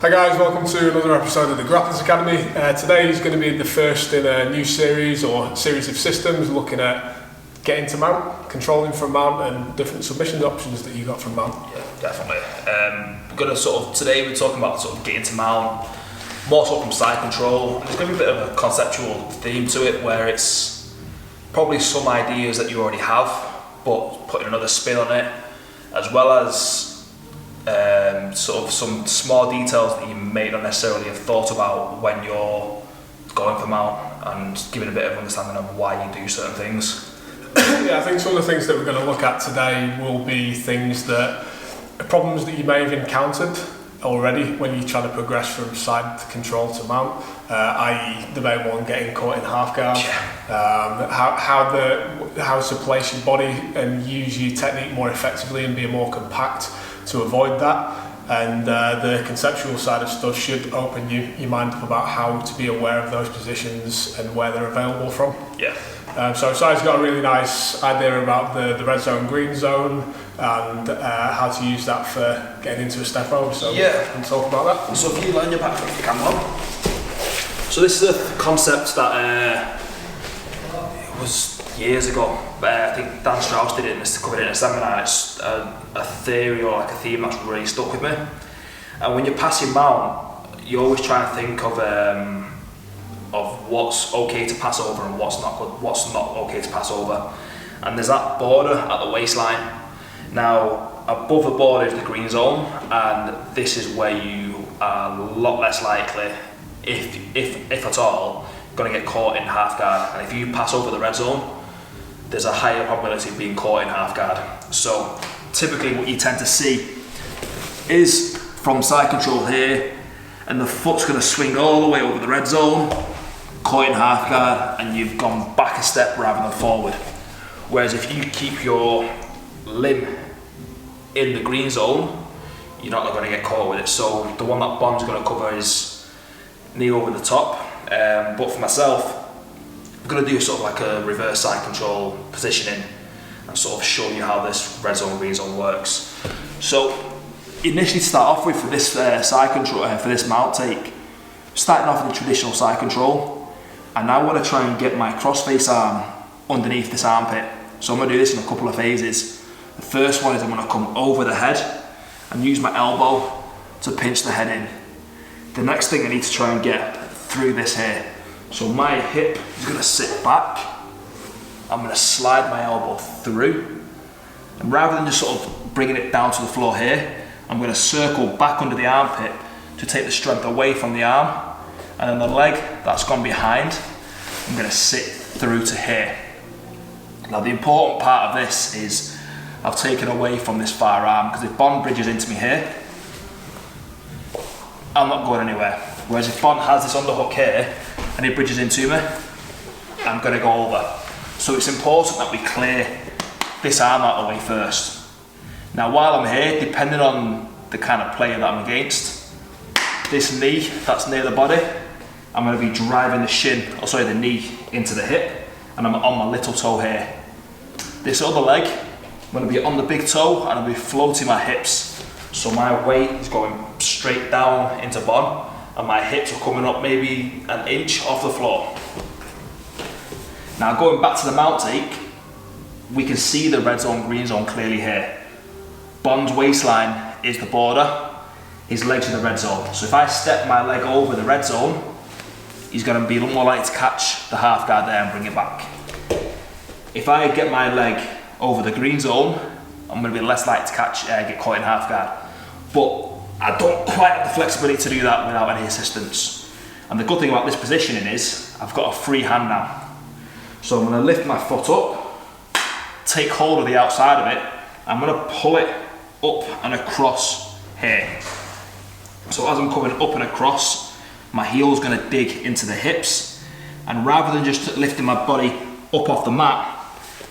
Hi guys, welcome to another episode of the Grapplers Academy. Today is going to be the first in a new series or series of systems looking at getting to mount, controlling from mount and different submission options that you got from mount. Yeah, definitely. We're going to today we're talking about getting to mount, more so from side control. There's going to be a bit of a conceptual theme to it where it's probably some ideas that you already have, but putting another spin on it, as well as some small details that you may not necessarily have thought about when you're going for mount, and giving a bit of understanding of why you do certain things. Yeah, I think some of the things that we're going to look at today will be things that problems that you may have encountered already when you try to progress from side control to mount, i.e. the main one, getting caught in half guard, how to place your body and use your technique more effectively and be more compact to avoid that, and the conceptual side of stuff should open your mind up about how to be aware of those positions and where they're available from. Yeah. So Si's got a really nice idea about the red zone, green zone, and how to use that for getting into a step over. So yeah, we can talk about that. So if you line your back foot, you can on. So this is a concept that it was years ago. I think Dan Strauss did it and covered it in a seminar. It's a theory or like a theme that's really stuck with me. And when you're passing mount, you always try and think of what's okay to pass over and what's not okay to pass over. And there's that border at the waistline. Now, above the border is the green zone, and this is where you are a lot less likely, if at all, going to get caught in half guard. And if you pass over the red zone, there's a higher probability of being caught in half guard. So typically what you tend to see is from side control here, and the foot's going to swing all the way over the red zone, caught in half guard, and you've gone back a step rather than forward. Whereas if you keep your limb in the green zone, you're not going to get caught with it. So the one that Bonn's going to cover is knee over the top. But for myself, I'm going to do sort of like a reverse side control positioning and sort of show you how this red zone, green zone works. So initially to start off with for this side control, for this mount take, starting off with the traditional side control, and now I want to try and get my crossface arm underneath this armpit. So I'm going to do this in a couple of phases. The first one is I'm going to come over the head and use my elbow to pinch the head in. The next thing I need to try and get through this here. So my hip is going to sit back. I'm going to slide my elbow through, and rather than just sort of bringing it down to the floor here, I'm going to circle back under the armpit to take the strength away from the arm, and then the leg that's gone behind, I'm going to sit through to here. Now the important part of this is I've taken away from this far arm, because if Bonn bridges into me here, I'm not going anywhere. Whereas if Bonn has this underhook here and he bridges into me, I'm going to go over. So it's important that we clear this arm out of the way first. Now while I'm here, depending on the kind of player that I'm against, this knee that's near the body, I'm going to be driving the knee into the hip, and I'm on my little toe here. This other leg, I'm going to be on the big toe and I'll be floating my hips. So my weight is going straight down into Bonn, and my hips are coming up maybe an inch off the floor. Now going back to the mount take, we can see the red zone, green zone clearly here. Bonn's waistline is the border, his legs are the red zone. So if I step my leg over the red zone, he's going to be a little more likely to catch the half guard there and bring it back. If I get my leg over the green zone, I'm going to be less likely to get caught in half guard. But I don't quite have the flexibility to do that without any assistance. And the good thing about this positioning is I've got a free hand now. So I'm going to lift my foot up, take hold of the outside of it, I'm going to pull it up and across here. So as I'm coming up and across, my heel is going to dig into the hips, and rather than just lifting my body up off the mat,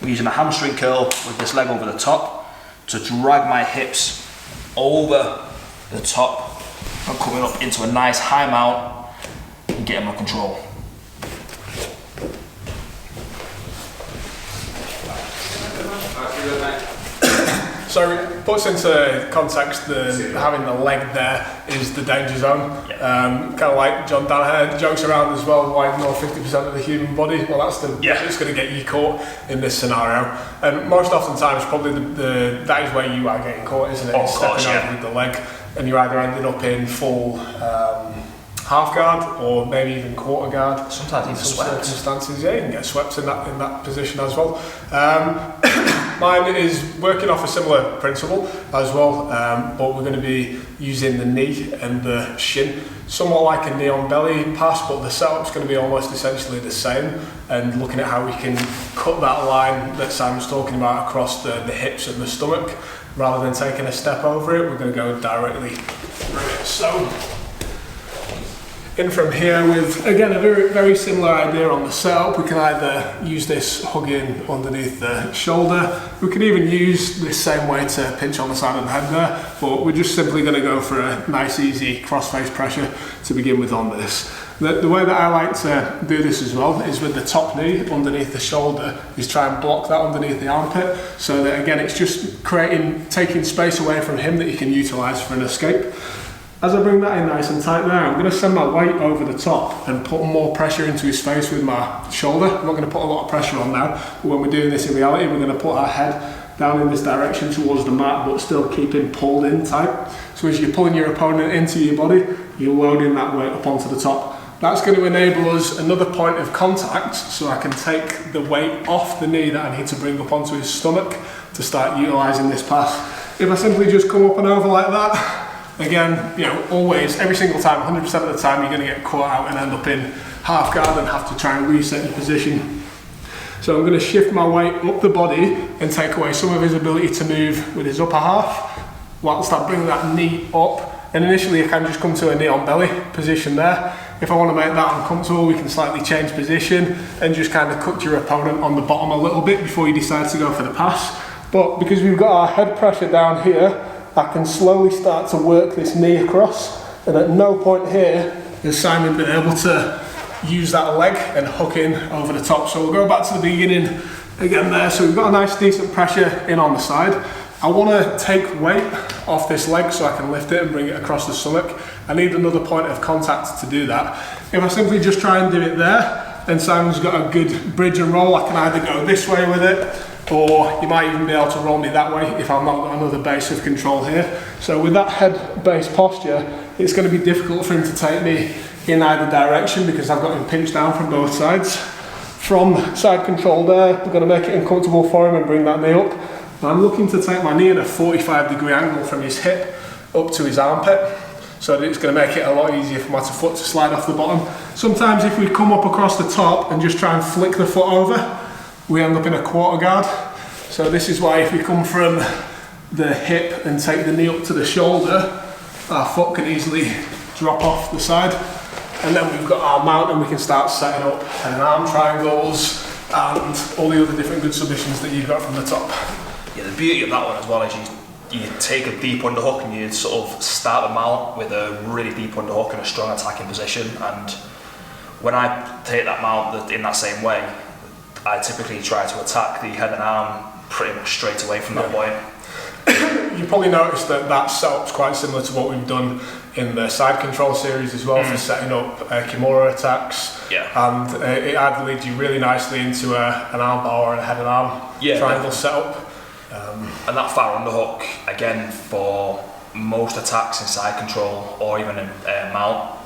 I'm using a hamstring curl with this leg over the top to drag my hips over the top and coming up into a nice high mount and getting my control. So it puts into context having the leg there is the danger zone. Kind of like John Danaher jokes around as well, why ignore 50% of the human body? Well, that's it's going to get you caught in this scenario. And most oftentimes, probably that is where you are getting caught, isn't it? Of course, stepping over with the leg, and you're either ending up in full half guard or maybe even quarter guard. Sometimes even swept. Circumstances, yeah, you can get swept in that position as well. Mine is working off a similar principle as well, but we're going to be using the knee and the shin, somewhat like a knee on belly pass, but the setup's going to be almost essentially the same, and looking at how we can cut that line that Simon's talking about across the hips and the stomach, rather than taking a step over it. We're going to go directly through it. So in from here with, again, a very, very similar idea on the setup. We can either use this hugging underneath the shoulder. We could even use this same way to pinch on the side of the head there, but we're just simply going to go for a nice, easy cross-face pressure to begin with on this. The way that I like to do this as well is with the top knee underneath the shoulder, is try and block that underneath the armpit, so that again it's just taking space away from him that he can utilise for an escape. As I bring that in nice and tight there, I'm going to send my weight over the top and put more pressure into his face with my shoulder. I'm not going to put a lot of pressure on now, but when we're doing this in reality, we're going to put our head down in this direction towards the mat, but still keep him pulled in tight. So as you're pulling your opponent into your body, you're loading that weight up onto the top. That's going to enable us another point of contact, so I can take the weight off the knee that I need to bring up onto his stomach to start utilising this pass. If I simply just come up and over like that, again, always, every single time, 100% of the time, you're going to get caught out and end up in half guard and have to try and reset your position. So I'm going to shift my weight up the body and take away some of his ability to move with his upper half, whilst I bring that knee up. And initially I can just come to a knee on belly position there. If I want to make that uncomfortable, we can slightly change position and just kind of cut your opponent on the bottom a little bit before you decide to go for the pass. But because we've got our head pressure down here, I can slowly start to work this knee across, and at no point here has Simon been able to use that leg and hook in over the top. So we'll go back to the beginning again there. So we've got a nice decent pressure in on the side. I want to take weight off this leg so I can lift it and bring it across the stomach. I need another point of contact to do that. If I simply just try and do it there, and Simon's got a good bridge and roll, I can either go this way with it, or you might even be able to roll me that way if I've not got another base of control here. So with that head base posture, it's going to be difficult for him to take me in either direction because I've got him pinched down from both sides. From side control there, we're going to make it uncomfortable for him and bring that knee up. I'm looking to take my knee in a 45-degree angle from his hip up to his armpit, so that it's going to make it a lot easier for my foot to slide off the bottom. Sometimes if we come up across the top and just try and flick the foot over, we end up in a quarter guard. So this is why if we come from the hip and take the knee up to the shoulder, our foot can easily drop off the side. And then we've got our mount and we can start setting up head and arm triangles and all the other different good submissions that you've got from the top. Yeah, the beauty of that one as well is you take a deep underhook and you sort of start the mount with a really deep underhook in a strong attacking position, and when I take that mount in that same way, I typically try to attack the head and arm pretty much straight away from that point. You probably noticed that setup's quite similar to what we've done in the side control series as well, for setting up Kimura attacks. Yeah. And it either leads you really nicely into an arm bar or a head and arm triangle setup. And that far underhook, again, for most attacks in side control or even in mount,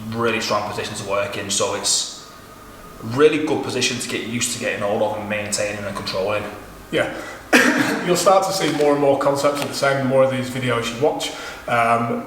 really strong position to work in, so it's really good position to get used to getting hold of and maintaining and controlling. Yeah. You'll start to see more and more concepts of the same in more of these videos you watch.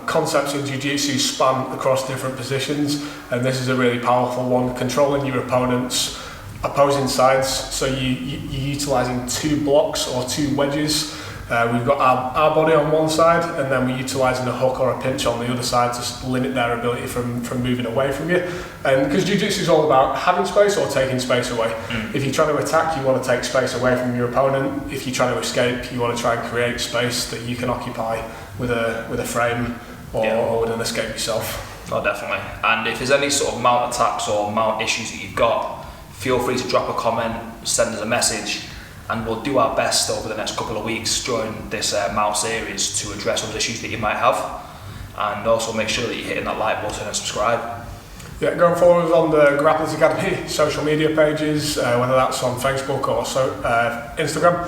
Concepts in Jiu-Jitsu span across different positions, and this is a really powerful one, controlling your opponent's opposing sides. So you're utilising two blocks or two wedges. We've got our body on one side, and then we're utilising a hook or a pinch on the other side to limit their ability from moving away from you. And because Jiu-Jitsu is all about having space or taking space away. If you're trying to attack, you want to take space away from your opponent. If you're trying to escape, you want to try and create space that you can occupy with a frame or with an escape yourself. Oh, definitely. And if there's any sort of mount attacks or mount issues that you've got, feel free to drop a comment, send us a message, and we'll do our best over the next couple of weeks during this mouse series to address those issues that you might have, and also make sure that you're hitting that like button and subscribe. Yeah, go and follow us on the Grapplers Academy social media pages, whether that's on Facebook or Instagram.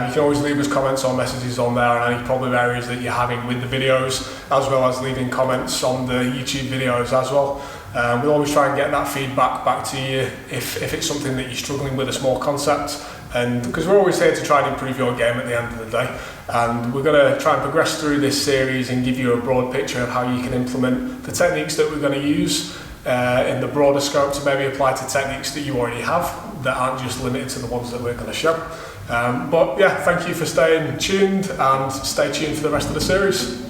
You can always leave us comments or messages on there on any problem areas that you're having with the videos, as well as leaving comments on the YouTube videos as well. We'll always try and get that feedback back to you if it's something that you're struggling with, a small concept, and because we're always here to try and improve your game at the end of the day. And we're going to try and progress through this series and give you a broad picture of how you can implement the techniques that we're going to use in the broader scope to maybe apply to techniques that you already have that aren't just limited to the ones that we're going to show. But yeah, thank you for staying tuned, and stay tuned for the rest of the series.